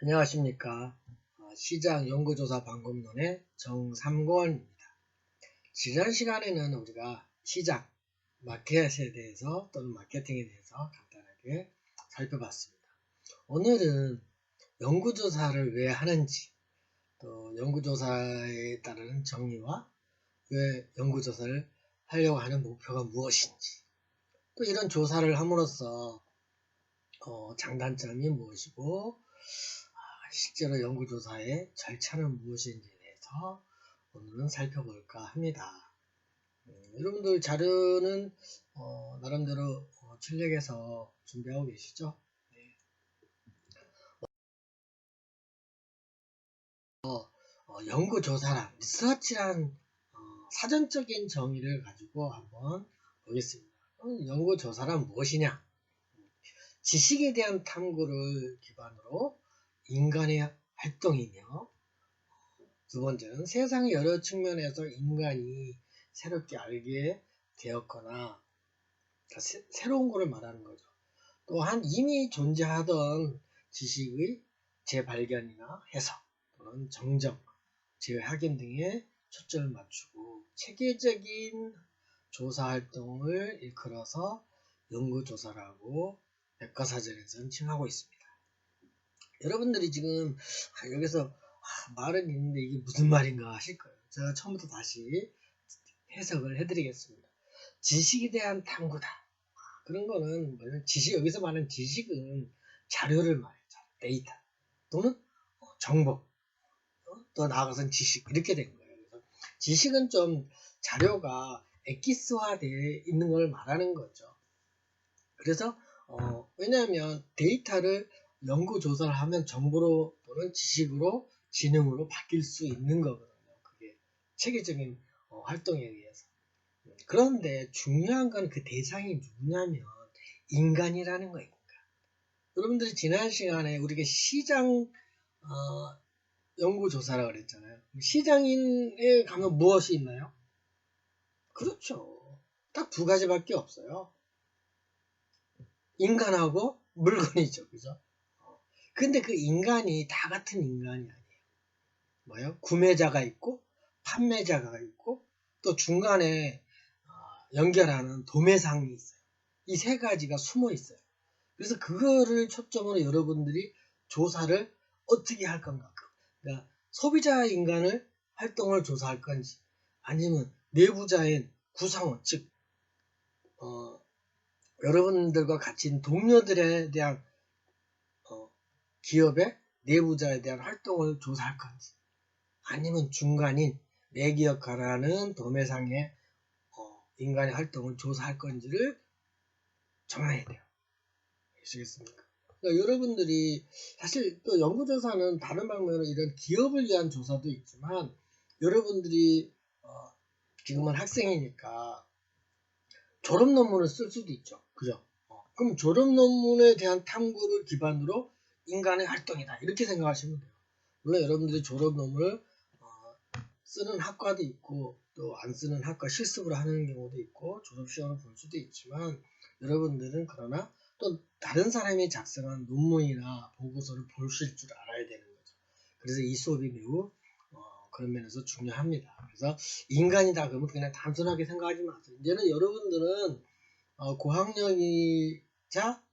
안녕하십니까. 시장 연구조사 방법론의 정삼권입니다. 지난 시간에는 우리가 시장, 마켓에 대해서 또는 마케팅에 대해서 간단하게 살펴봤습니다. 오늘은 연구조사를 왜 하는지, 또 연구조사에 따르는 정의와 왜 연구조사를 하려고 하는 목표가 무엇인지, 또 이런 조사를 함으로써 장단점이 무엇이고 실제로 연구조사의 절차는 무엇인지에 대해서 오늘은 살펴볼까 합니다. 여러분들 자료는 나름대로 출력해서 준비하고 계시죠? 네. 연구조사란 리서치란 사전적인 정의를 가지고 한번 보겠습니다. 연구조사란 무엇이냐? 지식에 대한 탐구를 기반으로 인간의 활동이며, 두 번째는 세상의 여러 측면에서 인간이 새롭게 알게 되었거나 새로운 것을 말하는 거죠. 또한 이미 존재하던 지식의 재발견이나 해석 또는 정정, 재확인 등에 초점을 맞추고 체계적인 조사활동을 일컬어서 연구조사라고 백과사전에서는 칭하고 있습니다. 여러분들이 지금 여기서 말은 있는데 이게 무슨 말인가 하실 거예요. 제가 처음부터 다시 해석을 해드리겠습니다. 지식에 대한 탐구다. 그런 거는 여기서 말하는 지식은 자료를 말해요. 데이터 또는 정보, 또 나아가서는 지식, 이렇게 된 거예요. 그래서 지식은 좀 자료가 엑기스화되어 있는 걸 말하는 거죠. 그래서 왜냐하면 데이터를 연구조사를 하면 정보로 또는 지식으로 지능으로 바뀔 수 있는 거거든요. 그게 체계적인 활동에 의해서. 그런데 중요한 건 그 대상이 누구냐면 인간이라는 거니까. 여러분들이 지난 시간에 우리가 시장 연구조사라고 그랬잖아요. 시장인에 가면 무엇이 있나요? 그렇죠. 딱 두 가지밖에 없어요. 인간하고 물건이죠. 그죠? 근데 그 인간이 다 같은 인간이 아니에요. 뭐요? 구매자가 있고 판매자가 있고 또 중간에 연결하는 도매상이 있어요. 이 세 가지가 숨어 있어요. 그래서 그거를 초점으로 여러분들이 조사를 어떻게 할 건가. 그러니까 소비자 인간을 활동을 조사할 건지 아니면 내부자인 구성원, 즉 여러분들과 같이 있는 동료들에 대한 기업의 내부자에 대한 활동을 조사할 건지 아니면 중간인 내기역할하는 도매상의 인간의 활동을 조사할 건지를 정해야 돼요. 아시겠습니까? 그러니까 여러분들이 사실 또 연구조사는 다른 방면으로 이런 기업을 위한 조사도 있지만 여러분들이 지금은 학생이니까 졸업 논문을 쓸 수도 있죠. 그죠? 그럼 졸업 논문에 대한 탐구를 기반으로 인간의 활동이다. 이렇게 생각하시면 돼요. 물론 여러분들이 졸업 논문을 쓰는 학과도 있고 또 안 쓰는 학과 실습을 하는 경우도 있고 졸업시험을 볼 수도 있지만 여러분들은 그러나 또 다른 사람이 작성한 논문이나 보고서를 보실 줄 알아야 되는 거죠. 그래서 이 수업이 매우 그런 면에서 중요합니다. 그래서 인간이다 그러면 그냥 단순하게 생각하지 마세요. 이제는 여러분들은 고학력이자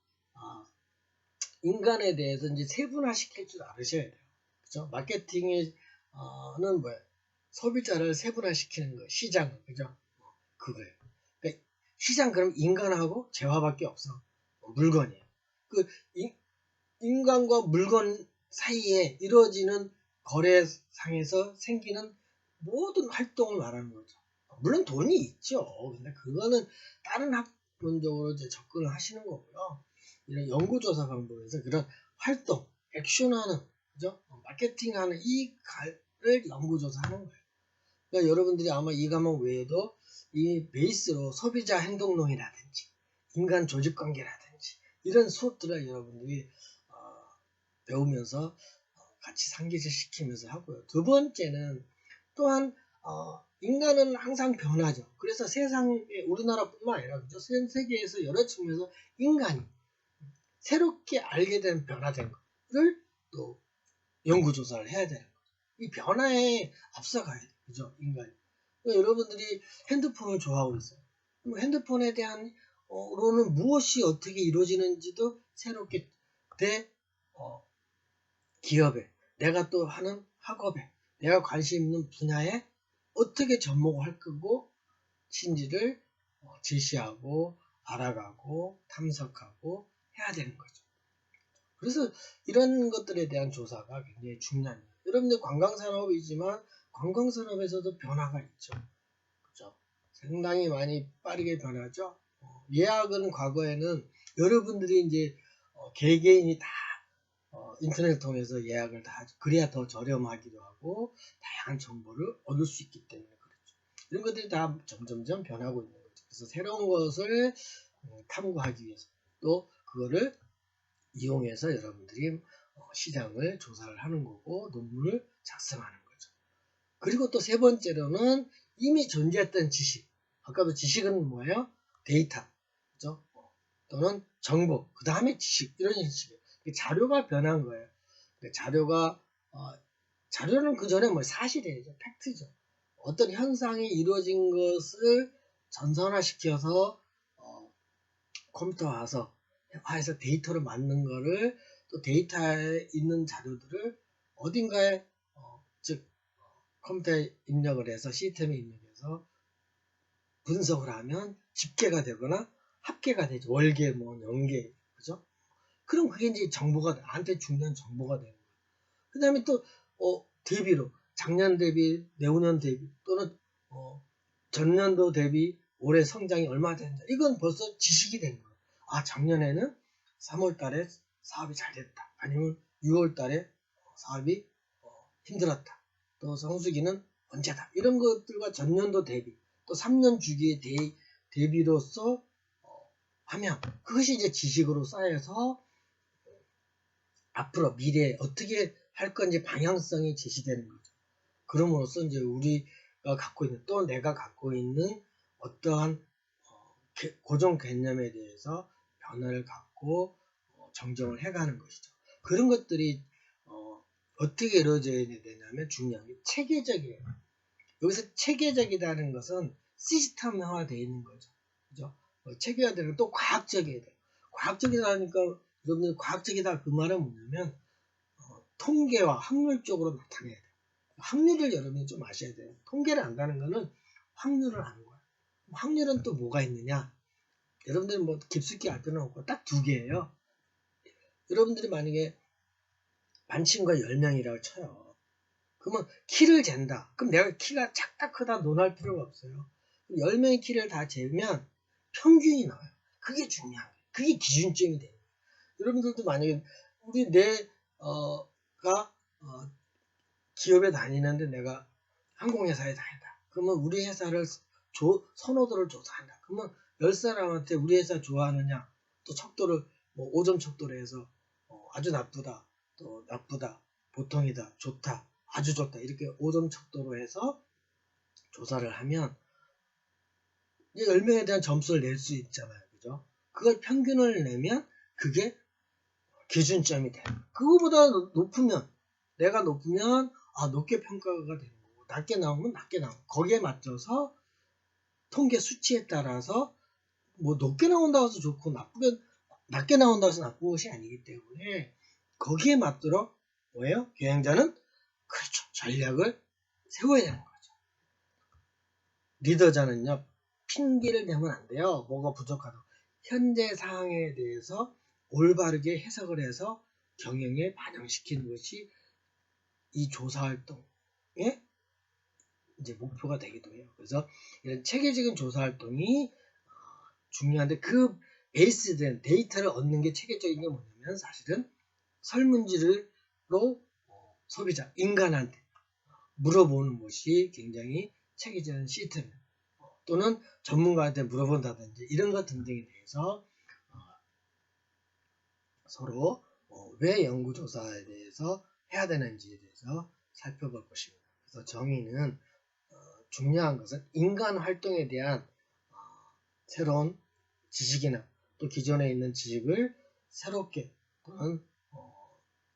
인간에 대해서 이제 세분화시킬 줄 알으셔야 돼요. 그죠? 마케팅의 는 뭐예요? 소비자를 세분화시키는 거, 시장을, 그죠? 그거예요. 그러니까 시장 그럼 인간하고 재화밖에 없어. 물건이에요. 그 인간과 물건 사이에 이루어지는 거래상에서 생기는 모든 활동을 말하는 거죠. 물론 돈이 있죠. 근데 그거는 다른 학문적으로 이제 접근을 하시는 거고요. 이런 연구조사 방법에서 그런 활동, 액션하는, 그죠? 마케팅하는 이 갈을 연구조사하는 거예요. 그러니까 여러분들이 아마 이 과목 외에도 이 베이스로 소비자 행동론이라든지 인간 조직관계라든지 이런 수업들을 여러분들이 배우면서 같이 상기를 시키면서 하고요. 두 번째는 또한 인간은 항상 변하죠. 그래서 세상에 우리나라뿐만 아니라 그죠? 전 세계에서 여러 측면에서 인간이 새롭게 알게 된 변화된 것을 또 연구조사를 해야 되는 거죠. 이 변화에 앞서가야 돼요. 그죠? 인간이. 그러니까 여러분들이 핸드폰을 좋아하고 있어요. 그럼 핸드폰에 대한 로는 무엇이 어떻게 이루어지는지도 새롭게 내 기업에, 내가 또 하는 학업에, 내가 관심 있는 분야에 어떻게 접목할 거고 신지를 제시하고 알아가고 탐색하고 해야 되는 거죠. 그래서 이런 것들에 대한 조사가 굉장히 중요합니다. 여러분들 관광산업이지만 관광산업에서도 변화가 있죠. 그죠? 상당히 많이 빠르게 변하죠. 예약은 과거에는 여러분들이 이제 개개인이 다 인터넷을 통해서 예약을 다 하죠. 그래야 더 저렴하기도 하고 다양한 정보를 얻을 수 있기 때문에 그렇죠. 이런 것들이 다 점점점 변하고 있는 거죠. 그래서 새로운 것을 탐구하기 위해서 또 그거를 이용해서 여러분들이 시장을 조사를 하는 거고 논문을 작성하는 거죠. 그리고 또 세 번째로는 이미 존재했던 지식. 아까도 지식은 뭐예요? 데이터, 그죠? 또는 정보, 그 다음에 지식 이런 식이에요. 자료가 변한 거예요. 자료는 그 전에 뭐 사실이죠, 팩트죠. 어떤 현상이 이루어진 것을 전산화시켜서 컴퓨터 화에서 데이터를 만든 거를 또 데이터에 있는 자료들을 어딘가에 즉 컴퓨터에 입력을 해서 시스템에 입력해서 분석을 하면 집계가 되거나 합계가 되죠. 월계, 뭐 연계, 그죠? 그럼 그게 이제 정보가 나한테 중요한 정보가 되는 거예요. 그 다음에 또 대비로 작년 대비, 내후년 대비 또는 전년도 대비 올해 성장이 얼마 됐는지 이건 벌써 지식이 된 거예요. 아, 작년에는 3월 달에 사업이 잘 됐다. 아니면 6월 달에 사업이 힘들었다. 또 성수기는 언제다. 이런 것들과 전년도 대비 또 3년 주기의 대비로서 하면 그것이 이제 지식으로 쌓여서 앞으로 미래에 어떻게 할 건지 방향성이 제시되는 거죠. 그럼으로써 이제 우리가 갖고 있는 또 내가 갖고 있는 어떠한 고정 개념에 대해서 변화를 갖고 정정을 해가는 것이죠. 그런 것들이 어떻게 이루어져야 되냐면 중요한 게 체계적이에요. 여기서 체계적이라는 것은 시스템화되어 있는 거죠. 그죠? 체계화되는 또 과학적이어야 돼요. 과학적이라니까 여러분들 과학적이다 그 말은 뭐냐면 통계와 확률적으로 나타내야 돼요. 확률을 여러분이 좀 아셔야 돼요. 통계를 안다는 거는 확률을 아는 거예요. 확률은 또 뭐가 있느냐? 여러분들 뭐 깊숙이 알 필요는 없고 딱 두 개예요. 여러분들이 만약에 만친구가 10명이라고 쳐요. 그러면 키를 잰다. 그럼 내가 키가 작다 크다 논할 필요가 없어요. 10명의 키를 다 재면 평균이 나와요. 그게 중요한 거예요. 그게 기준점이 돼요. 여러분들도 만약에 우리 내가 기업에 다니는데 내가 항공회사에 다닌다. 그러면 우리 회사를 선호도를 조사한다. 그러면 10사람한테 우리 회사 좋아하느냐 또 척도를 뭐 5점 척도로 해서 아주 나쁘다 또 나쁘다 보통이다 좋다 아주 좋다 이렇게 5점 척도로 해서 조사를 하면 이제 10명에 대한 점수를 낼 수 있잖아요. 그죠? 그걸 평균을 내면 그게 기준점이 돼요. 그거보다 높으면 내가 높으면 높게 평가가 되는 거고 낮게 나오면 낮게 나오고 거기에 맞춰서 통계 수치에 따라서 뭐 높게 나온다고 해서 좋고 낮게 나온다고 해서 나쁜 것이 아니기 때문에 거기에 맞도록 뭐예요? 경영자는 그렇죠. 전략을 세워야 되는 거죠. 리더자는요. 핑계를 대면 안 돼요. 뭐가 부족하다고. 현재 상황에 대해서 올바르게 해석을 해서 경영에 반영시키는 것이 이 조사활동의 이제 목표가 되기도 해요. 그래서 이런 체계적인 조사활동이 중요한데 그 베이스된 데이터를 얻는 게 체계적인 게 뭐냐면 사실은 설문지로 소비자, 인간한테 물어보는 것이 굉장히 체계적인 시스템 또는 전문가한테 물어본다든지 이런 것 등등에 대해서 서로 왜 연구조사에 대해서 해야 되는지에 대해서 살펴볼 것입니다. 그래서 정의는 중요한 것은 인간 활동에 대한 새로운 지식이나 또 기존에 있는 지식을 새롭게 또는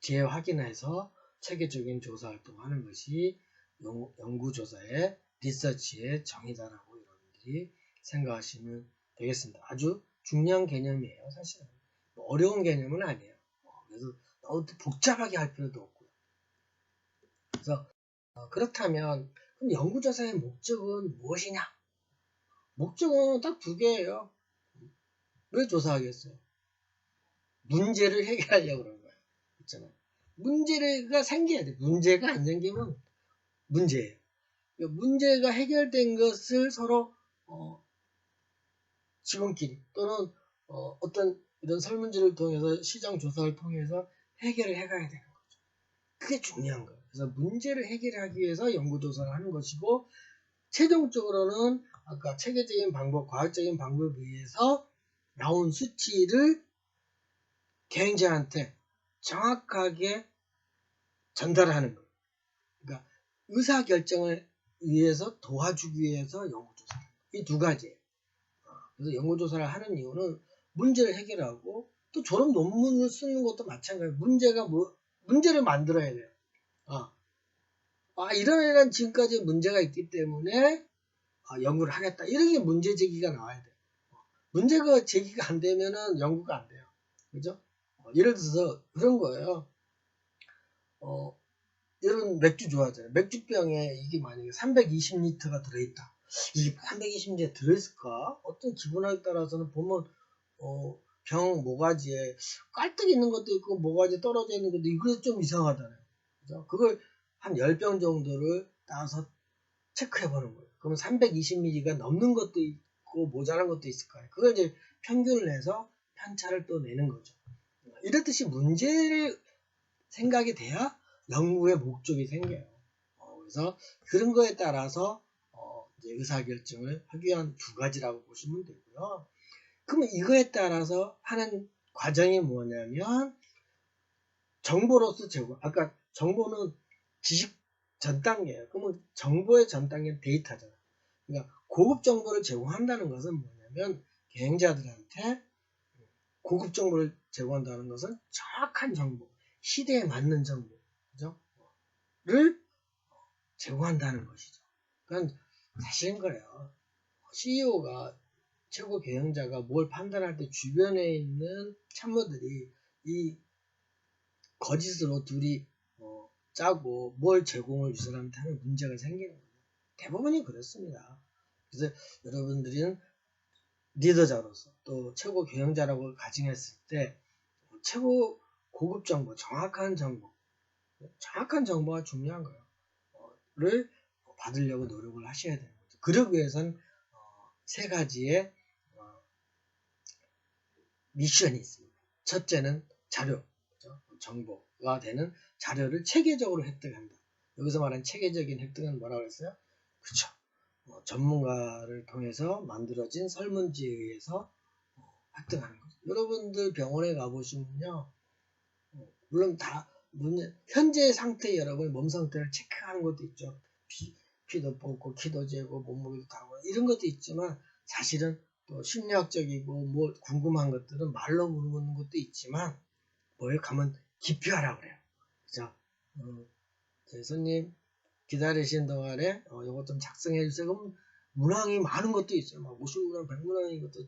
재확인해서 체계적인 조사 활동을 하는 것이 연구조사의 리서치의 정의다라고 여러분들이 생각하시면 되겠습니다. 아주 중요한 개념이에요. 사실은 어려운 개념은 아니에요. 그래서 너무 복잡하게 할 필요도 없고요. 그래서 그렇다면 그럼 연구조사의 목적은 무엇이냐? 목적은 딱 두 개예요. 왜 조사하겠어요? 문제를 해결하려고 그런 거예요. 있잖아요. 문제가 생겨야 돼. 문제가 안 생기면 문제예요. 문제가 해결된 것을 서로 직원끼리 또는 어떤 이런 설문지를 통해서 시장 조사를 통해서 해결을 해가야 되는 거죠. 그게 중요한 거예요. 그래서 문제를 해결하기 위해서 연구조사를 하는 것이고 최종적으로는 아까 체계적인 방법, 과학적인 방법에 의해서 나온 수치를 개인자한테 정확하게 전달하는 거예요. 그러니까 의사결정을 위해서 도와주기 위해서 연구조사를 해요. 이 두 가지예요. 그래서 연구조사를 하는 이유는 문제를 해결하고 또 졸업 논문을 쓰는 것도 마찬가지예요. 문제를 만들어야 돼요. 이런 지금까지 문제가 있기 때문에 연구를 하겠다. 이렇게 문제 제기가 나와야 돼요. 문제가 제기가 안 되면은 연구가 안 돼요. 그죠? 예를 들어서 그런 거예요. 여러분 맥주 좋아하잖아요. 맥주병에 이게 만약에 320리터가 들어있다. 이게 320리터에 들어있을까? 어떤 기분에 따라서는 보면 병 모가지에 깔떡 있는 것도 있고 모가지에 떨어져 있는 것도 있고 그래서 좀 이상하잖아요. 그죠? 그걸 한 10병 정도를 따서 체크해보는 거예요. 그러면 320ml가 넘는 것도 있고 모자란 것도 있을 거예요. 그걸 이제 평균을 내서 편차를 또 내는 거죠. 이렇듯이 문제를 생각이 돼야 연구의 목적이 생겨요. 그래서 그런 거에 따라서 이제 의사결정을 하기 위한 두 가지라고 보시면 되고요. 그러면 이거에 따라서 하는 과정이 뭐냐면 정보로서 제공. 아까 정보는 지식 전 단계예요. 그러면 정보의 전 단계는 데이터잖아요. 그러니까 고급 정보를 제공한다는 것은 뭐냐면 개행자들한테 고급 정보를 제공한다는 것은 정확한 정보, 시대에 맞는 정보, 그죠? 를 제공한다는 것이죠. 그건 사실인 거예요. CEO가 최고 경영자가 뭘 판단할 때 주변에 있는 참모들이 이 거짓으로 둘이 짜고 뭘 제공을 이 사람한테 하면 문제가 생기는 거예요. 대부분이 그렇습니다. 그래서 여러분들은 리더자로서 또 최고 경영자라고 가정했을 때 최고 고급 정보, 정확한 정보가 중요한 거예요. 를 받으려고 노력을 하셔야 되는 거죠. 그러기 위해서는 세 가지의 미션이 있습니다. 첫째는 자료, 그렇죠? 정보가 되는 자료를 체계적으로 획득한다. 여기서 말하는 체계적인 획득은 뭐라고 했어요? 그렇죠. 전문가를 통해서 만들어진 설문지에 의해서 획득하는 거죠. 여러분들 병원에 가보시면요. 물론 현재 상태 여러분 몸 상태를 체크하는 것도 있죠. 피도 뽑고 키도 재고 몸무게도 타고 이런 것도 있지만 사실은 또 심리학적이고 뭐 궁금한 것들은 말로 물어보는 것도 있지만 뭐에 가면 기표하라고 그래요. 그죠? 손님 기다리신 동안에 이것 좀 작성해 주세요. 그럼 문항이 많은 것도 있어요. 막 50문항, 100문항인 것도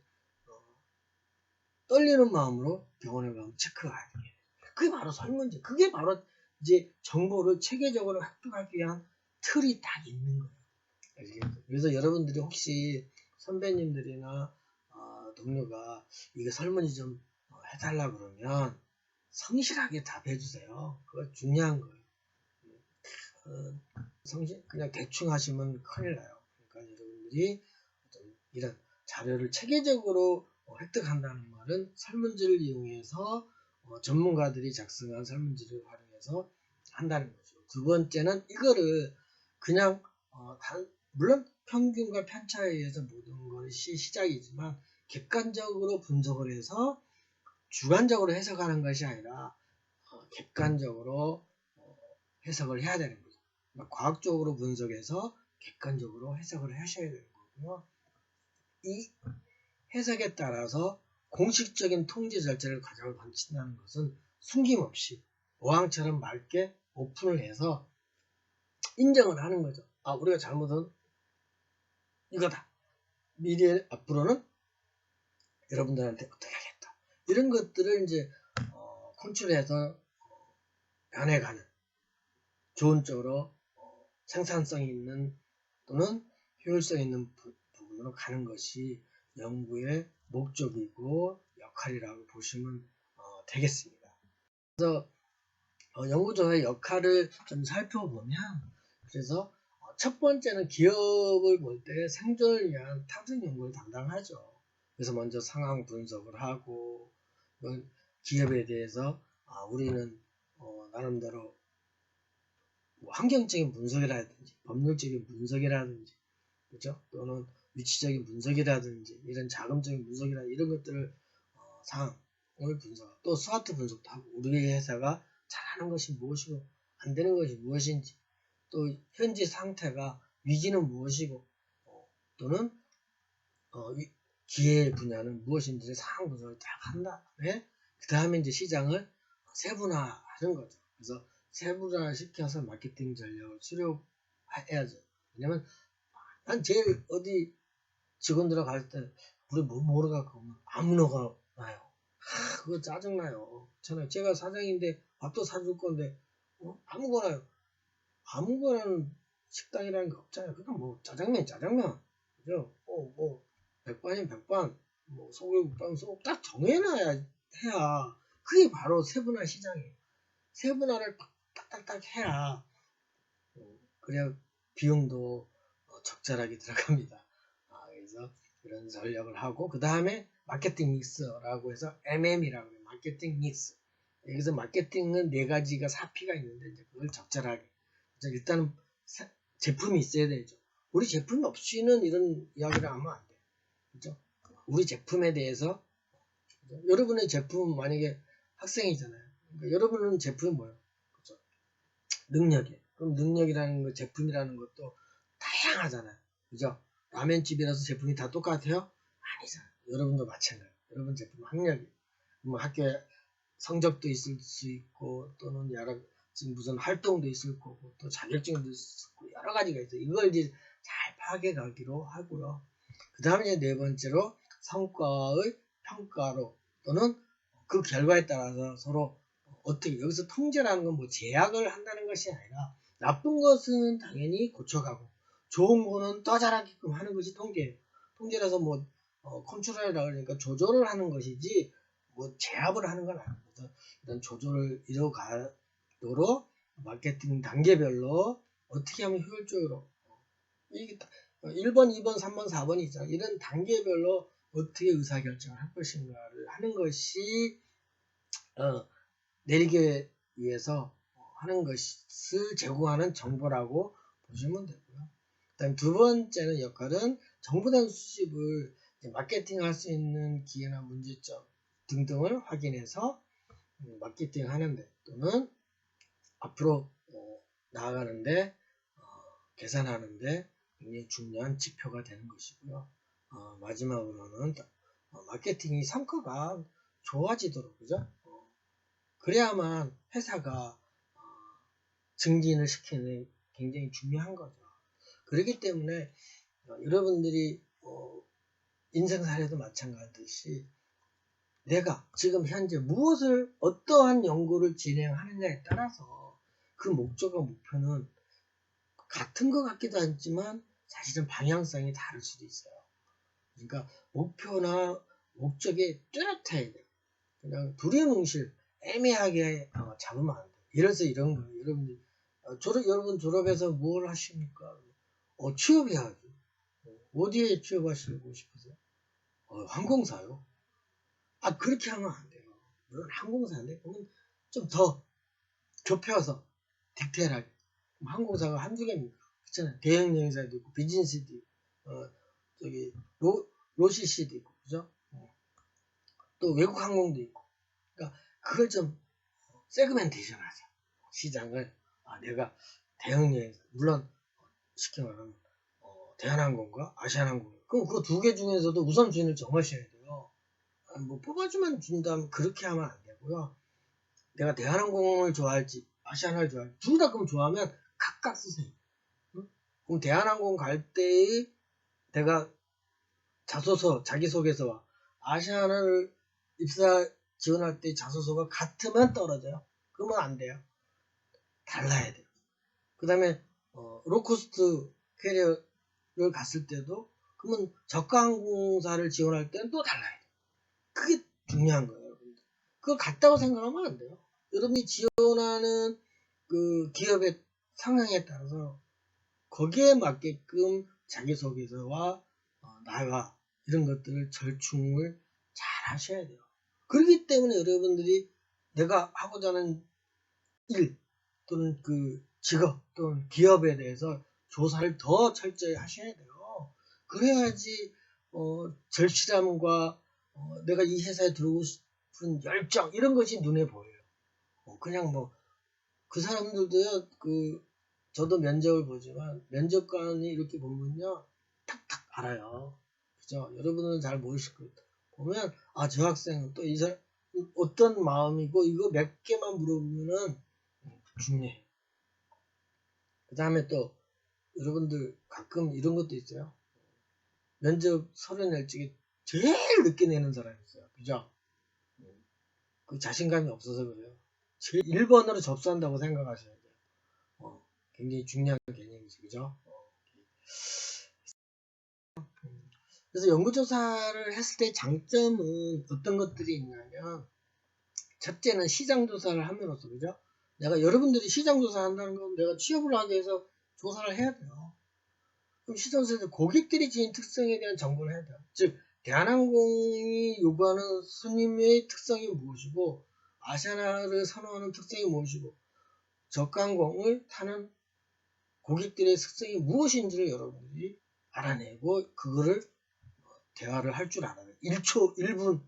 떨리는 마음으로 병원에 가면 체크해야 돼요. 그게 바로 설문지. 그게 바로 이제 정보를 체계적으로 획득하기 위한 틀이 딱 있는 거예요. 그래서 여러분들이 혹시 선배님들이나 동료가 이거 설문지 좀 해달라 그러면 성실하게 답해 주세요. 그거 중요한 거예요. 그냥 대충 하시면 큰일 나요. 그러니까 여러분들이 이런 자료를 체계적으로 획득한다는 말은 설문지를 이용해서 전문가들이 작성한 설문지를 활용해서 한다는 거죠. 두 번째는 이거를 그냥 물론 평균과 편차에 의해서 모든 것이 시작이지만 객관적으로 분석을 해서 주관적으로 해석하는 것이 아니라 객관적으로 해석을 해야 되는 거죠. 그러니까 과학적으로 분석해서 객관적으로 해석을 하셔야 되는 거고요. 이 해석에 따라서 공식적인 통제 절차를 가져갈 방친다는 것은 숨김없이 어항처럼 맑게 오픈을 해서 인정을 하는 거죠. 아, 우리가 잘못은 이거다. 미래 앞으로는 여러분들한테 어떻게 하겠다. 이런 것들을 이제 컨트롤해서 변해가는 좋은 쪽으로 생산성 있는 또는 효율성 있는 부분으로 가는 것이 연구의 목적이고 역할이라고 보시면 되겠습니다. 그래서 연구조사의 역할을 좀 살펴보면 그래서 첫 번째는 기업을 볼 때 생존을 위한 타겟 연구를 담당하죠. 그래서 먼저 상황 분석을 하고 기업에 대해서 우리는 나름대로 뭐 환경적인 분석이라든지 법률적인 분석이라든지 그죠? 또는 위치적인 분석이라든지 이런 자금적인 분석이라 이런 것들을 상황을 분석하고 또 스와트 분석도 하고 우리 회사가 잘하는 것이 무엇이고 안 되는 것이 무엇인지 또 현재 상태가 위기는 무엇이고 또는 기회 분야는 무엇인지 상황 분석을 딱 한 다음에 그 다음에 이제 시장을 세분화하는 거죠. 그래서 세분화 시켜서 마케팅 전략을 수립해야죠. 왜냐면 난 제일 어디 직원들하고 갈 때 우리 뭐 모르갖고 오면 아무거나 나요. 그거 짜증나요. 저는 제가 사장인데 밥도 사줄 건데 아무거나요. 아무거나는 식당이라는 게 없잖아요. 그냥 뭐 짜장면 그죠? 뭐 백반이면 백반 뭐 소고기국밥 소고기 딱 정해놔야 해야 그게 바로 세분화 시장이에요. 세분화를 딱딱딱 해야 그래야 비용도 적절하게 들어갑니다. 그래서 이런 전략을 하고 그 다음에 마케팅 믹스라고 해서 MM이라고 해요. 마케팅 믹스. 여기서 마케팅은 네 가지가 4P가 있는데 이제 그걸 적절하게 일단은 제품이 있어야 되죠. 우리 제품이 없이는 이런 이야기를 하면 안 돼요. 그죠? 우리 제품에 대해서 그죠? 여러분의 제품 만약에 학생이잖아요. 그러니까 여러분은 제품이 뭐예요? 그죠? 능력이에요. 그럼 능력이라는 거, 제품이라는 것도 다양하잖아요. 그죠? 라면집이라서 제품이 다 똑같아요? 아니잖아요. 여러분도 마찬가지예요. 여러분 제품 학력이에요. 뭐 학교에 성적도 있을 수 있고 또는 여러 지금 무슨 활동도 있을 거고 또 자격증도 있을 거고 여러 가지가 있어요. 이걸 이제 잘 파악해 가기로 하고요. 그 다음에 이제 네 번째로 성과의 평가로 또는 그 결과에 따라서 서로 어떻게 여기서 통제라는 건 뭐 제약을 한다는 것이 아니라 나쁜 것은 당연히 고쳐가고 좋은 거는 더 잘하게끔 하는 것이 통제예요. 통제라서 뭐 컨트롤이라 그러니까 조절을 하는 것이지 뭐 제압을 하는 건 아닙니다. 이런 조절을 이뤄가도록 마케팅 단계별로 어떻게 하면 효율적으로 이게 1번, 2번, 3번, 4번이 있잖아요. 이런 단계별로 어떻게 의사결정을 할 것인가를 하는 것이 내리기 위해서 하는 것을 제공하는 정보라고 보시면 되고요. 그다음 두 번째는 역할은 정보단 수집을 마케팅할 수 있는 기회나 문제점 등등을 확인해서 마케팅 하는데 또는 앞으로 나아가는데 계산하는데 굉장히 중요한 지표가 되는 것이고요. 마지막으로는 마케팅이 성과가 좋아지도록 그죠? 그래야만 회사가 증진을 시키는 게 굉장히 중요한 거죠. 그렇기 때문에 여러분들이 인생 사례도 마찬가지듯이 내가 지금 현재 무엇을 어떠한 연구를 진행하느냐에 따라서 그 목적과 목표는 같은 것 같기도 하지만 사실은 방향성이 다를 수도 있어요. 그러니까 목표나 목적이 뚜렷해야 돼요. 그냥 두리뭉실 애매하게 잡으면 안 돼요. 예를 들어서 이런 거예요. 여러분들 여러분 졸업해서 뭘 하십니까? 취업해야지. 어디에 취업하시고 싶으세요? 항공사요. 그렇게 하면 안 돼요. 물론 항공사인데 그러면 좀 더 좁혀서 디테일하게. 항공사가 한두 개입니까? 그렇잖아요. 대형 여행사도 있고 비즈니스도 있고 저기 로시시도 있고 그죠? 또 외국 항공도 있고. 그러니까 그걸 좀 세그멘테이션 하세요. 시장을 내가 대형 여행사 물론 쉽게 말하면 대한항공과 아시아나항공 그럼 그 두 개 중에서도 우선순위를 정하셔야 돼요. 뭐 뽑아주면 준다면 그렇게 하면 안 되고요. 내가 대한항공을 좋아할지 아시아나를 좋아해요. 둘 다 그럼 좋아하면 각각 쓰세요. 응? 그럼 대한항공 갈 때의 내가 자소서, 자기소개서와 아시아나를 입사 지원할 때 자소서가 같으면 떨어져요. 그러면 안 돼요. 달라야 돼요. 그 다음에 로코스트 캐리어를 갔을 때도 그러면 저가 항공사를 지원할 때는 또 달라야 돼요. 그게 중요한 거예요. 여러분들. 그걸 같다고 생각하면 안 돼요. 여러분이 지원하는 그 기업의 상황에 따라서 거기에 맞게끔 자기소개서와 나와 이런 것들을 절충을 잘 하셔야 돼요. 그렇기 때문에 여러분들이 내가 하고자 하는 일 또는 그 직업 또는 기업에 대해서 조사를 더 철저히 하셔야 돼요. 그래야지 절실함과 내가 이 회사에 들어오고 싶은 열정 이런 것이 눈에 보여요. 그냥 뭐 그 사람들도요. 저도 면접을 보지만 면접관이 이렇게 보면요 탁탁 알아요. 그죠? 여러분은 잘 모르실 거예요. 보면 저 학생은 또 이 사람 어떤 마음이고 이거 몇 개만 물어보면은 중요해. 그 다음에 또 여러분들 가끔 이런 것도 있어요. 면접 서류 낼 적에 제일 늦게 내는 사람이 있어요. 그죠? 그 자신감이 없어서 그래요. 제일 1번으로 접수한다고 생각하셔야 돼요. 굉장히 중요한 개념이죠. 그죠? 그래서 연구조사를 했을 때 장점은 어떤 것들이 있냐면 첫째는 시장조사를 함으로써 그죠? 내가 여러분들이 시장조사 한다는 건 내가 취업을 하기 위해서 조사를 해야 돼요. 그럼 시장조사에서 고객들이 지닌 특성에 대한 정보를 해야 돼요. 즉 대한항공이 요구하는 손님의 특성이 무엇이고 아시아나를 선호하는 특성이 무엇이고 저가항공을 타는 고객들의 특성이 무엇인지를 여러분들이 알아내고 그거를 대화를 할 줄 알아요. 1초, 1분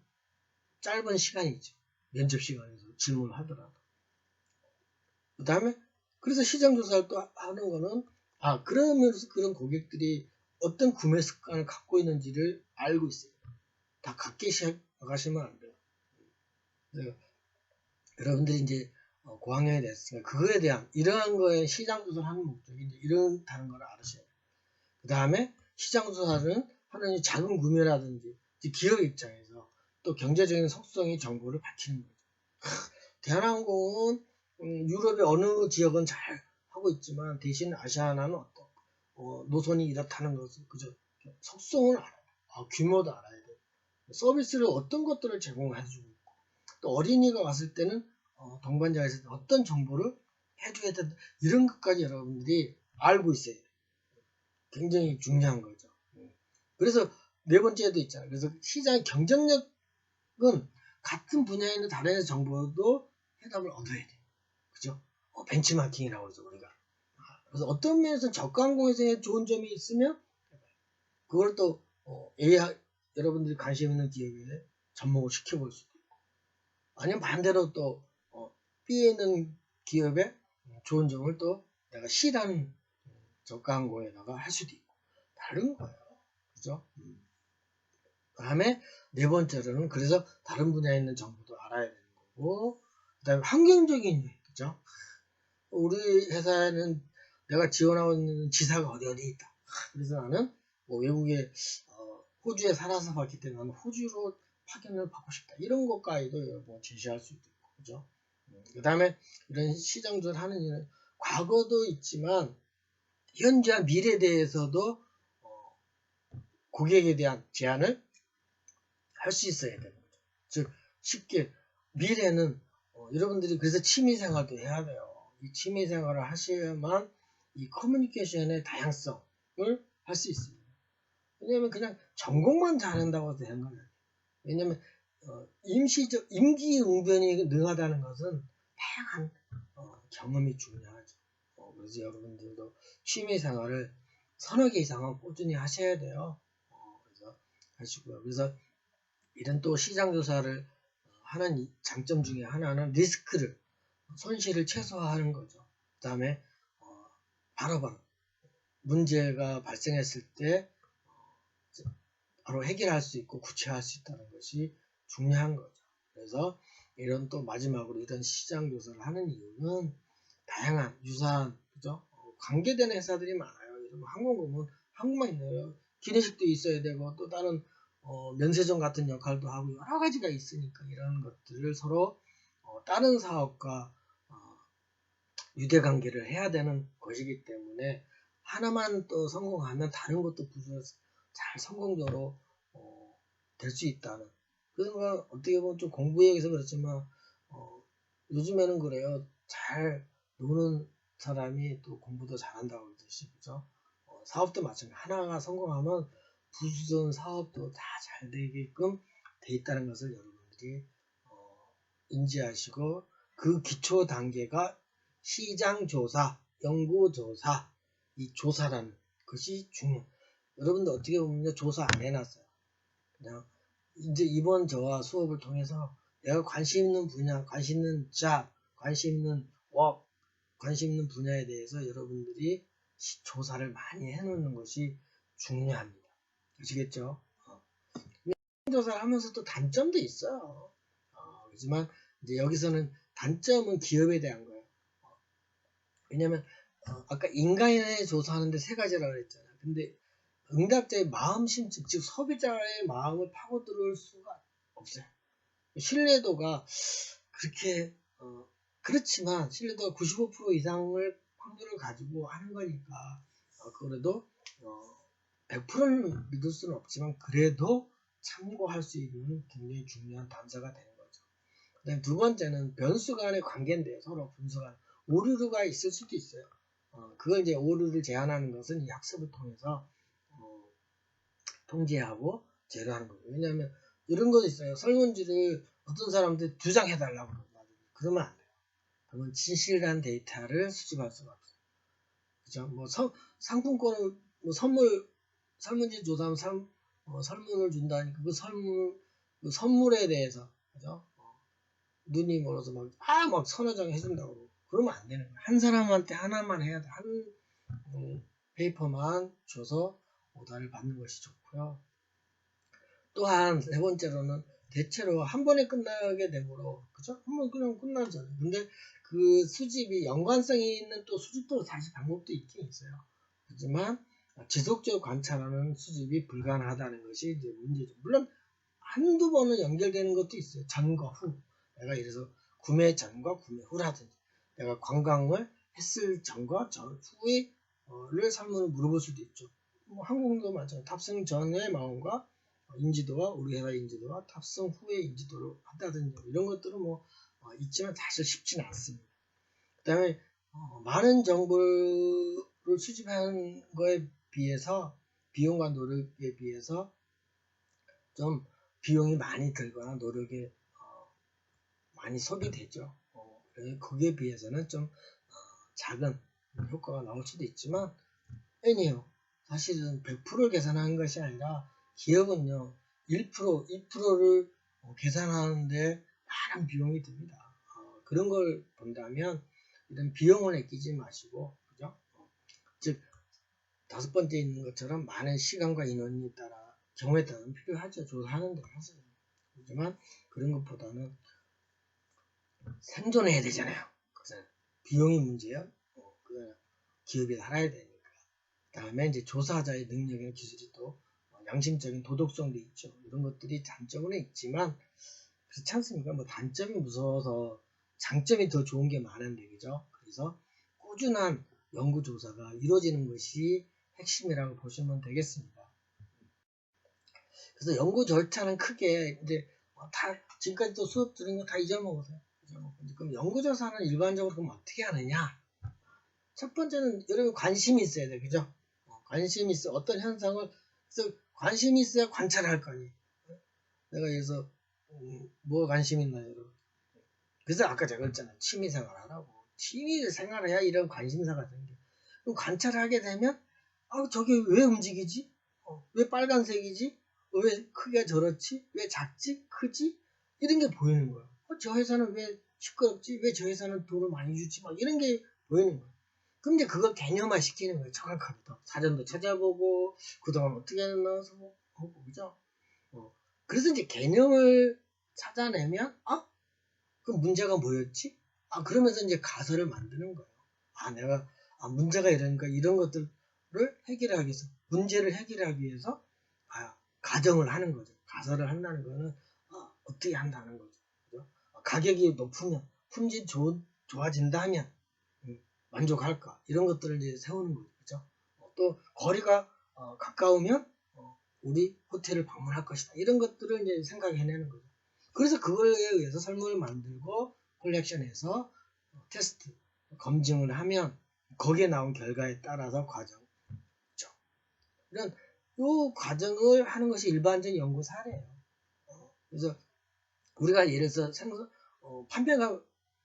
짧은 시간이죠. 면접 시간에서 질문을 하더라도. 그 다음에 그래서 시장조사를 또 하는 거는 그러면서 그런 고객들이 어떤 구매 습관을 갖고 있는지를 알고 있어요. 다 갖게 시작하시면 안 돼요. 그래서 여러분들이 이제 고학년이 됐으니까 그거에 대한 이러한 거에 시장조사를 하는 목적이 이제 이렇다는 걸 알으셔야 돼요. 그 다음에 시장조사를 하는 작은 구매라든지 기업 입장에서 또 경제적인 속성의 정보를 밝히는 거죠. 대한항공은 유럽의 어느 지역은 잘 하고 있지만 대신 아시아나는 노선이 이렇다는 것을 그저 속성을 알아요. 규모도 알아야 돼요. 서비스를 어떤 것들을 제공해주고 있고 또 어린이가 왔을 때는 동반자가 있을 때 어떤 정보를 해줘야 된다. 이런 것까지 여러분들이 알고 있어야 돼요. 굉장히 중요한 거죠. 그래서 네 번째도 있잖아요. 그래서 시장 경쟁력은 같은 분야에 있는 다른 정보도 해답을 얻어야 돼요. 그죠? 벤치마킹이라고 하죠, 우리가. 그래서 어떤 면에서 저가항공에서 좋은 점이 있으면 그걸 또 AI 여러분들이 관심 있는 기업에 접목을 시켜볼 수도 있고 아니면 반대로 또 B에 있는 기업에 좋은 점을 또 내가 C라는 저가항공에다가 할 수도 있고 다른 거예요. 그죠? 그 다음에 네 번째로는 그래서 다른 분야에 있는 정보도 알아야 되는 거고 그 다음에 환경적인 요인, 그죠? 우리 회사에는 내가 지원하고 있는 지사가 어디 있다. 그래서 나는 뭐 외국에 호주에 살아서 봤기 때문에 나는 호주로 파견을 받고 싶다. 이런 것까지도 뭐 제시할 수도 있고, 그죠? 그 다음에 이런 시장조사를 하는 일은 과거도 있지만 현재와 미래에 대해서도 고객에 대한 제안을 할 수 있어야 되는 거죠. 즉 쉽게 미래는 여러분들이 그래서 취미생활도 해야 돼요. 이 취미생활을 하셔야만 이 커뮤니케이션의 다양성을 할 수 있습니다. 왜냐하면 그냥 전공만 잘한다고 되는 거예요. 왜냐하면 임기응변이 능하다는 것은 다양한 경험이 중요하죠. 그래서 여러분들도 취미생활을 서너 개 이상은 꾸준히 하셔야 돼요. 그래서 하시고요. 그래서 이런 또 시장조사를 하는 장점 중에 하나는 리스크를 손실을 최소화하는 거죠. 그 다음에 바로바로 문제가 발생했을 때 바로 해결할 수 있고 구체화할 수 있다는 것이 중요한 거죠. 그래서 이런 또 마지막으로 이런 시장조사를 하는 이유는 다양한 유사한 그죠? 관계되는 회사들이 많아요. 여러분 항공공은 한국만 있나요? 기내식도 있어야 되고 또 다른 면세점 같은 역할도 하고 여러 가지가 있으니까 이런 것들을 서로 다른 사업과 유대관계를 해야 되는 것이기 때문에 하나만 또 성공하면 다른 것도 부수해서 잘 성공적으로 될 수 있다는 그래서 어떻게 보면 좀 공부에서 그렇지만 요즘에는 그래요. 잘 노는 사람이 또 공부도 잘한다고 그러듯이 그죠? 사업도 마찬가지 하나가 성공하면 부수던 사업도 다 잘 되게끔 돼 있다는 것을 여러분들이 인지하시고 그 기초 단계가 시장조사, 연구조사, 이 조사라는 것이 중요해요. 여러분들 어떻게 보면 조사 안 해놨어요. 그냥 이제 이번 저와 수업을 통해서 내가 관심 있는 분야, 관심 있는 관심 있는 관심 있는 분야에 대해서 여러분들이 조사를 많이 해놓는 것이 중요합니다. 아시겠죠? 조사를 하면서 또 단점도 있어요. 그렇지만 이제 여기서는 단점은 기업에 대한 거예요. 왜냐면 아까 인간에 조사하는데 세 가지라고 했잖아요. 근데 응답자의 마음 심층, 즉 소비자의 마음을 파고들 수가 없어요. 신뢰도가 그렇게 그렇지만 신뢰도가 95% 이상을 확률을 가지고 하는 거니까 그래도 100%는 믿을 수는 없지만 그래도 참고할 수 있는 굉장히 중요한 단서가 되는 거죠. 그다음 두 번째는 변수 간의 관계인데요. 서로 분수간 오류가 있을 수도 있어요. 그걸 이제 오류를 제한하는 것은 이 학습을 통해서 통제하고 제로하는 거예요. 왜냐하면 이런 것도 있어요. 설문지를 어떤 사람들 2장 해달라고 그러면 안 돼요. 그러면 진실한 데이터를 수집할 수가 없어요. 그죠? 뭐 상품권을 뭐 설문지 조사하면 설문을 준다니까 그 선물에 대해서 그죠? 눈이 멀어서 막 서너 장 해준다고 그러면 안 되는 거예요. 한 사람한테 하나만 해야 돼. 한 페이퍼만 줘서 오다를 받는 것이 좋고요. 또한 세 번째로는 대체로 한 번에 끝나게 되므로 그죠? 한 번 그냥 끝나잖아요. 근데 그 수집이 연관성이 있는 또 수집도 사실 방법도 있긴 있어요. 하지만 지속적으로 관찰하는 수집이 불가능하다는 것이 이제 문제죠. 물론 한두 번은 연결되는 것도 있어요. 전과 후. 내가 이래서 구매 전과 구매 후라든지 내가 관광을 했을 전과 후에를 설문을 물어볼 수도 있죠. 뭐 한국도 마찬가지 탑승 전의 마음과 인지도와 우리 회사 인지도와 탑승 후의 인지도를 한다든지 이런 것들은 뭐 있지만 사실 쉽지는 않습니다. 그 다음에 많은 정보를 수집하는 거에 비해서 비용과 노력에 비해서 좀 비용이 많이 들거나 노력이 많이 소비되죠. 거기에 비해서는 좀 작은 효과가 나올 수도 있지만 아니에요. 사실은 100%를 계산하는 것이 아니라 기업은요 1%, 2%를 계산하는데 많은 비용이 듭니다. 그런 걸 본다면 이런 비용을 아끼지 마시고 그죠? 즉 5번째 있는 것처럼 많은 시간과 인원에 따라 경우에 따라는 필요하죠. 조사하는 데 하세요. 하지만 그런 것보다는 생존해야 되잖아요. 그래서 비용이 문제야. 기업이 살아야 되니까. 그 다음에 이제 조사자의 능력이나 기술이 또 양심적인 도덕성도 있죠. 이런 것들이 단점은 있지만 그렇지 않습니까? 뭐 단점이 무서워서 장점이 더 좋은 게 많은데 그죠? 그래서 꾸준한 연구조사가 이루어지는 것이 핵심이라고 보시면 되겠습니다. 그래서 연구 절차는 크게 이제 다 지금까지 또 수업 들은 거 다 잊어먹으세요. 그럼 연구조사는 일반적으로 그럼 어떻게 하느냐? 첫 번째는 여러분 관심이 있어야 돼, 그죠? 관심이 있어 어떤 현상을 그래서 관심이 있어야 관찰을 할 거 아니에요. 내가 여기서 뭐가 관심 있나요, 여러분? 그래서 아까 제가 했잖아요. 취미생활 하라고. 취미생활 해야 이런 관심사가 생겨. 그럼 관찰을 하게 되면 저게 왜 움직이지? 왜 빨간색이지? 왜 크기가 저렇지? 왜 작지? 크지? 이런 게 보이는 거야. 저 회사는 왜 시끄럽지? 왜 저 회사는 돈을 많이 주지? 막 이런 게 보이는 거야. 그럼 이제 그걸 개념화 시키는 거예요. 정확하게. 사전도 찾아보고, 그동안 어떻게 했나, 보고, 그죠? 그래서 이제 개념을 찾아내면, 그럼 문제가 뭐였지? 그러면서 이제 가설을 만드는 거예요. 내가 문제가 이러니까 이런 것들을 해결하기 위해서, 문제를 해결하기 위해서 가정을 하는 거죠. 가설을 한다는 거는 어떻게 한다는 거죠. 그죠? 가격이 높으면, 품질 좋아진다 하면 만족할까, 이런 것들을 이제 세우는 거죠. 그죠? 또 거리가 가까우면 우리 호텔을 방문할 것이다, 이런 것들을 이제 생각해내는 거죠. 그래서 그거에 의해서 설문을 만들고 콜렉션해서 테스트 검증을 하면 거기에 나온 결과에 따라서 과정이죠. 이런 요 과정을 하는 것이 일반적인 연구 사례예요. 그래서 우리가 예를 들어서 판매가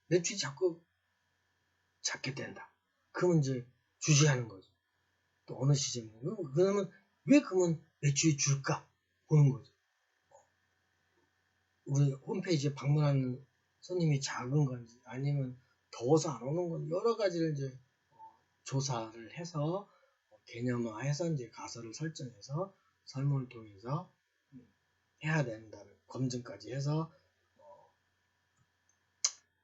매출이 자꾸 작게 된다, 그러면 이제 주시하는 거죠. 또 어느 시점에 그러면 왜 그러면 매출이 줄까 보는 거죠. 우리 홈페이지에 방문하는 손님이 작은 건지, 아니면 더워서 안 오는 건지, 여러 가지를 이제 조사를 해서 개념화해서 이제 가설을 설정해서 설문을 통해서 해야 된다는 검증까지 해서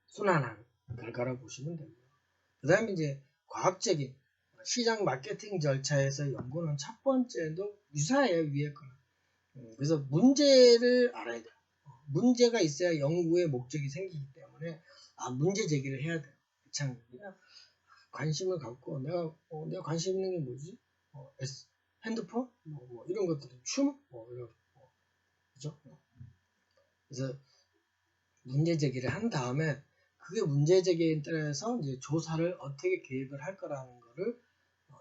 순환한 결과라고 보시면 됩니다. 그 다음에 이제 과학적인 시장 마케팅 절차에서 연구는 첫 번째도 유사해요, 위에 거는. 그래서 문제를 알아야 돼요. 문제가 있어야 연구의 목적이 생기기 때문에 문제 제기를 해야 돼요. 참 관심을 갖고 내가 관심 있는 게 뭐지? 핸드폰? 이런 것들, 춤? 이런 그죠? 그래서 문제 제기를 한 다음에 그게 문제 제기에 따라서 이제 조사를 어떻게 계획을 할 거라는 거를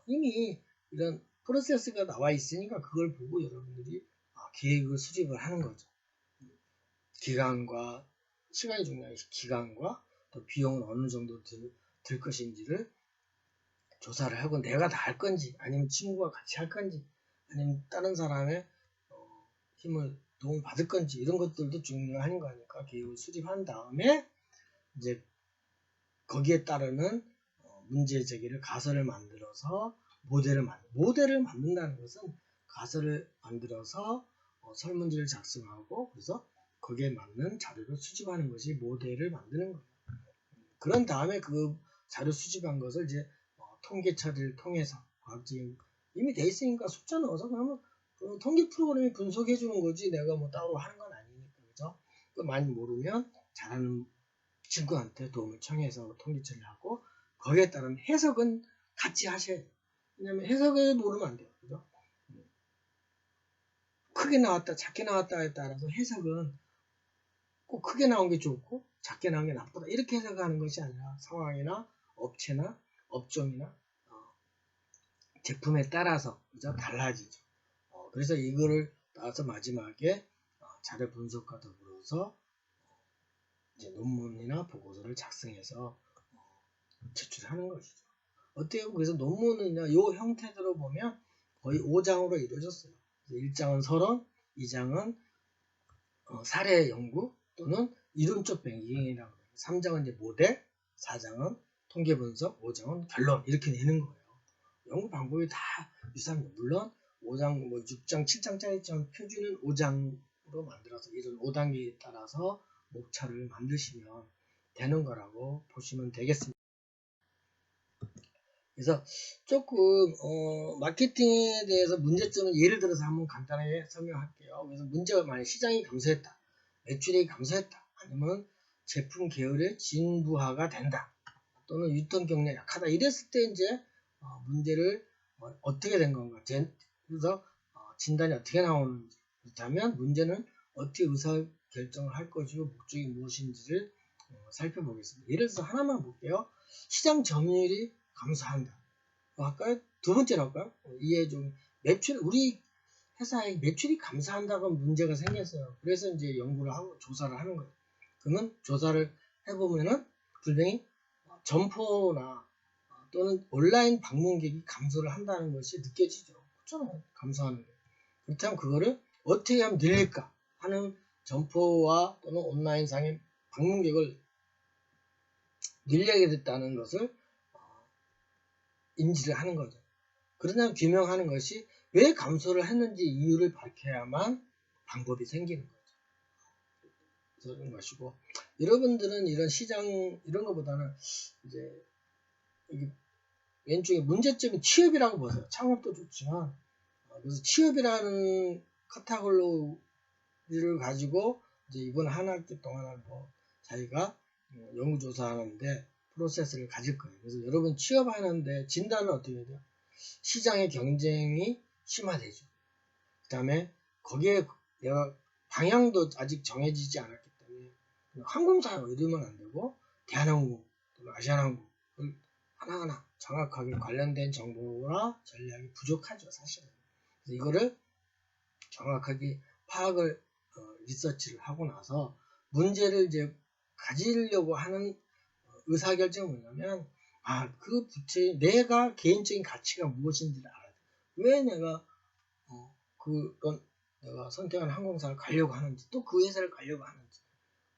이미 이런 프로세스가 나와 있으니까 그걸 보고 여러분들이 계획을 수립을 하는 거죠. 기간과 시간이 중요한 기간과 또 비용은 어느 정도 들 것인지를 조사를 하고, 내가 다 할 건지 아니면 친구가 같이 할 건지 아니면 다른 사람의 힘을 도움을 받을 건지, 이런 것들도 중요한 거니까 계획을 수립한 다음에 이제 거기에 따르는 문제 제기를 가설을 만들어서 모델을 만든다는 것은 가설을 만들어서 설문지를 작성하고, 그래서 거기에 맞는 자료를 수집하는 것이 모델을 만드는 거예요. 그런 다음에 그 자료 수집한 것을 이제 통계 처리를 통해서 과학적인 이미 돼 있으니까 숫자 넣어서 그러면 그 통계 프로그램이 분석해 주는 거지, 내가 뭐 따로 하는 건 아니니까. 그죠? 많이 모르면 잘하는 친구한테 도움을 청해서 통계 처리를 하고, 거기에 따른 해석은 같이 하셔야 돼요. 왜냐면 해석을 모르면 안 돼요. 그죠? 크게 나왔다 작게 나왔다에 따라서 해석은 꼭 크게 나온 게 좋고 작게 나온 게 나쁘다, 이렇게 해석하는 것이 아니라 상황이나 업체나 업종이나 제품에 따라서 그죠? 달라지죠. 그래서 이거를 따라서 마지막에 자료 분석과 더불어서 이제 논문이나 보고서를 작성해서 제출하는 것이죠. 어때요? 그래서 논문은요, 이 형태대로 보면 거의 5장으로 이루어졌어요. 1장은 서론, 2장은 사례 연구 또는 이론적 배경이라고 해요. 3장은 이제 모델, 4장은 통계 분석, 5장은 결론, 이렇게 내는 거예요. 연구 방법이 다 유사합니다. 물론 5장, 6장, 7장짜리 표준은 5장으로 만들어서 이런 5단계에 따라서 목차를 만드시면 되는 거라고 보시면 되겠습니다. 그래서 조금 마케팅에 대해서 문제점을 예를 들어서 한번 간단하게 설명할게요. 그래서 문제가 만약 시장이 감소했다, 매출이 감소했다, 아니면 제품 계열의 진부화가 된다, 또는 유통 경력이 약하다, 이랬을 때 이제 문제를 어떻게 된 건가, 그래서 진단이 어떻게 나오는지, 그렇다면 문제는 어떻게 의사결정을 할 것이고 목적이 무엇인지를 살펴보겠습니다. 예를 들어서 하나만 볼게요. 시장 점유율이 감소한다. 할까요? 두 번째로 할까요? 이해 좀, 우리 회사의 매출이 감소한다고 문제가 생겼어요. 그래서 이제 연구를 하고 조사를 하는 거예요. 그러면 조사를 해보면은 분명히 점포나 또는 온라인 방문객이 감소를 한다는 것이 느껴지죠. 그렇잖아요. 감소하는 게. 그렇다면 그거를 어떻게 하면 늘릴까 하는, 점포와 또는 온라인상의 방문객을 늘려야 됐다는 것을 인지를 하는 거죠. 그러냐면 규명하는 것이 왜 감소를 했는지 이유를 밝혀야만 방법이 생기는 거죠. 그런 것이고, 여러분들은 이런 시장 이런 것보다는 이제 여기 왼쪽에 문제점이 취업이라고 보세요. 창업도 좋지만 그래서 취업이라는 카테고리를 가지고 이제 이번 한 학기 동안 뭐 자기가 연구조사하는데 프로세스를 가질 거예요. 그래서 여러분 취업하는데 진단은 어떻게 해야 돼요? 시장의 경쟁이 심화되죠. 그 다음에 거기에 내가 방향도 아직 정해지지 않았기 때문에 항공사 이러면 안 되고 대한항공, 아시아나항공 하나하나 정확하게 관련된 정보나 전략이 부족하죠, 사실은. 그래서 이거를 정확하게 파악을 리서치를 하고 나서 문제를 이제 가지려고 하는 의사결정은 뭐냐면 그 부채 내가 개인적인 가치가 무엇인지를 알아야 돼. 왜 내가 내가 선택한 항공사를 가려고 하는지 또 그 회사를 가려고 하는지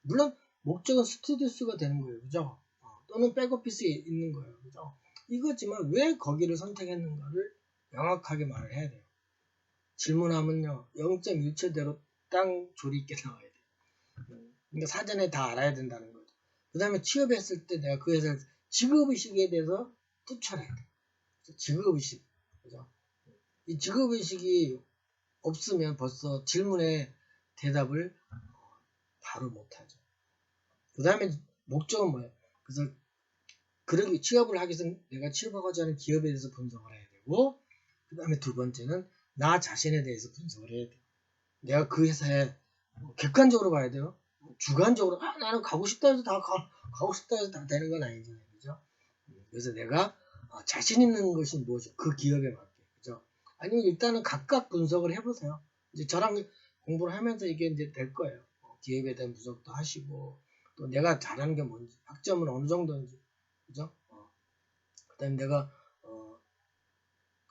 물론 목적은 스튜디오스가 되는 거예요, 그죠? 또는 백오피스에 있는 거예요, 그죠? 이거지만 왜 거기를 선택했는가를 명확하게 말을 해야 돼요. 질문하면요 0.1초대로 땅 조리 있게 나와야 돼요. 그러니까 사전에 다 알아야 된다는 거죠. 그 다음에 취업했을 때 내가 그 회사 직업의식에 대해서 투철해야 돼요. 직업의식, 그죠? 이 직업의식이 없으면 벌써 질문에 대답을 바로 못하죠. 그 다음에 목적은 뭐예요? 그래서 그러기 취업을 하기 위해서 내가 취업하고자 하는 기업에 대해서 분석을 해야 되고, 그 다음에 두 번째는 나 자신에 대해서 분석을 해야 돼요. 내가 그 회사에 객관적으로 봐야 돼요. 주관적으로 나는 가고 싶다 해서 다 가고 싶다 해서 다 되는 건 아니잖아요, 그죠? 그래서 내가 자신 있는 것이 무엇이죠? 그 기업에 맞게, 그죠? 아니면 일단은 각각 분석을 해보세요. 이제 저랑 공부를 하면서 이게 이제 될 거예요. 기업에 대한 분석도 하시고, 또 내가 잘하는 게 뭔지, 학점은 어느 정도인지, 그죠? 그 다음에 내가,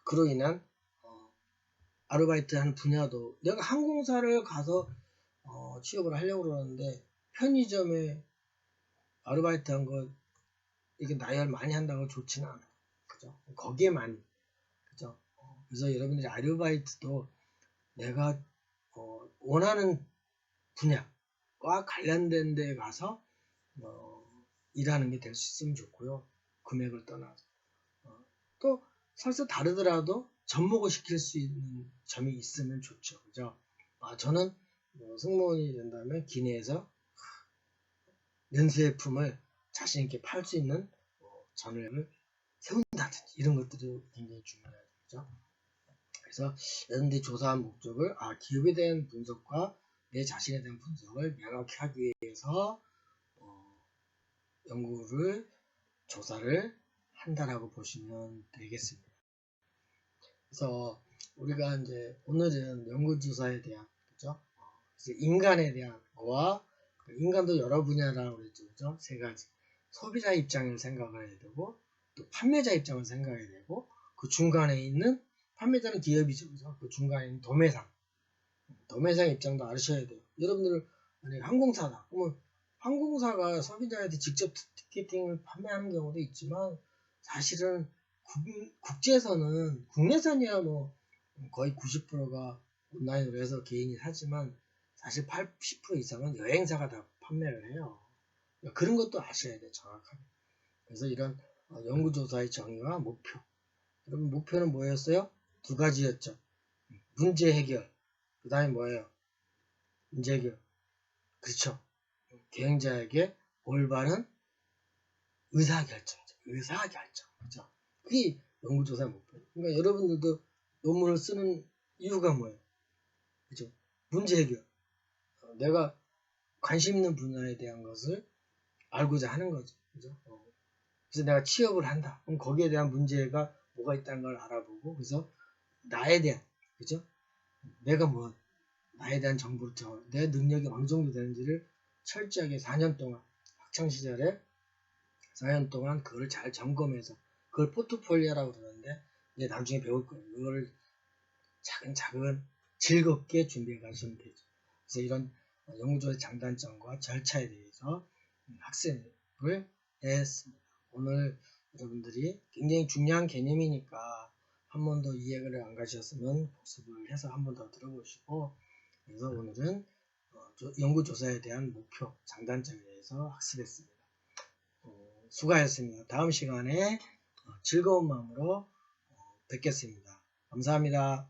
그로 인한, 아르바이트 하는 분야도, 내가 항공사를 가서, 취업을 하려고 그러는데, 편의점에 아르바이트 한 거, 이게 나열 많이 한다고 좋지는 않아요. 그죠? 거기에만, 그죠? 그래서 여러분들이 아르바이트도 내가, 원하는 분야와 관련된 데 가서, 일하는 게 될 수 있으면 좋고요. 금액을 떠나서. 또 설사 다르더라도 접목을 시킬 수 있는 점이 있으면 좋죠. 그죠? 저는 승무원이 된다면 기내에서 면세품을 자신 있게 팔 수 있는 전략을 세운다든지 이런 것들이 굉장히 중요하죠. 그죠? 그래서 여러분들이 조사한 목적을 기업에 대한 분석과 내 자신에 대한 분석을 명확히 하기 위해서 연구를 조사를 한다라고 보시면 되겠습니다. 그래서 우리가 이제 오늘은 연구조사에 대한, 그죠? 그래서 인간에 대한 거와 인간도 여러 분야라고 그랬죠, 그죠? 세 가지. 소비자 입장을 생각을 해야 되고, 또 판매자 입장을 생각해야 되고, 그 중간에 있는 판매자는 기업이죠, 그죠? 그 중간에 있는 도매상 입장도 아셔야 돼요. 여러분들 만약에 항공사다, 그러면 항공사가 소비자한테 직접 티켓팅을 판매하는 경우도 있지만 사실은 국제선은 국내선이야 뭐 거의 90%가 온라인으로 해서 개인이 사지만 사실 80% 이상은 여행사가 다 판매를 해요. 그러니까 그런 것도 아셔야 돼요, 정확하게. 그래서 이런 연구조사의 정의와 목표. 여러분 목표는 뭐였어요? 두 가지였죠. 문제 해결. 그 다음에 뭐예요? 문제 해결. 그렇죠. 계획자에게 올바른 의사결정이죠. 의사결정. 그죠? 그게 연구조사의 목표예요. 그러니까 여러분들도 논문을 쓰는 이유가 뭐예요? 그죠? 문제 해결. 내가 관심 있는 분야에 대한 것을 알고자 하는 거죠. 그죠? 그래서 내가 취업을 한다. 그럼 거기에 대한 문제가 뭐가 있다는 걸 알아보고, 그래서 나에 대한, 그죠? 내가 나에 대한 정보를 내 능력이 어느 정도 되는지를 철저하게 4년 동안, 학창시절에 4년 동안 그걸 잘 점검해서, 그걸 포트폴리오라고 그러는데, 이제 나중에 배울 거예요. 그거를 차근차근 즐겁게 준비해 가시면 되죠. 그래서 이런 연구조사의 장단점과 절차에 대해서 학습을 했습니다. 오늘 여러분들이 굉장히 중요한 개념이니까 한 번 더 이해를 안 가셨으면 복습을 해서 한 번 더 들어보시고, 그래서 오늘은 연구조사에 대한 목표, 장단점에 대해서 학습했습니다. 수고하셨습니다. 다음 시간에 즐거운 마음으로 뵙겠습니다. 감사합니다.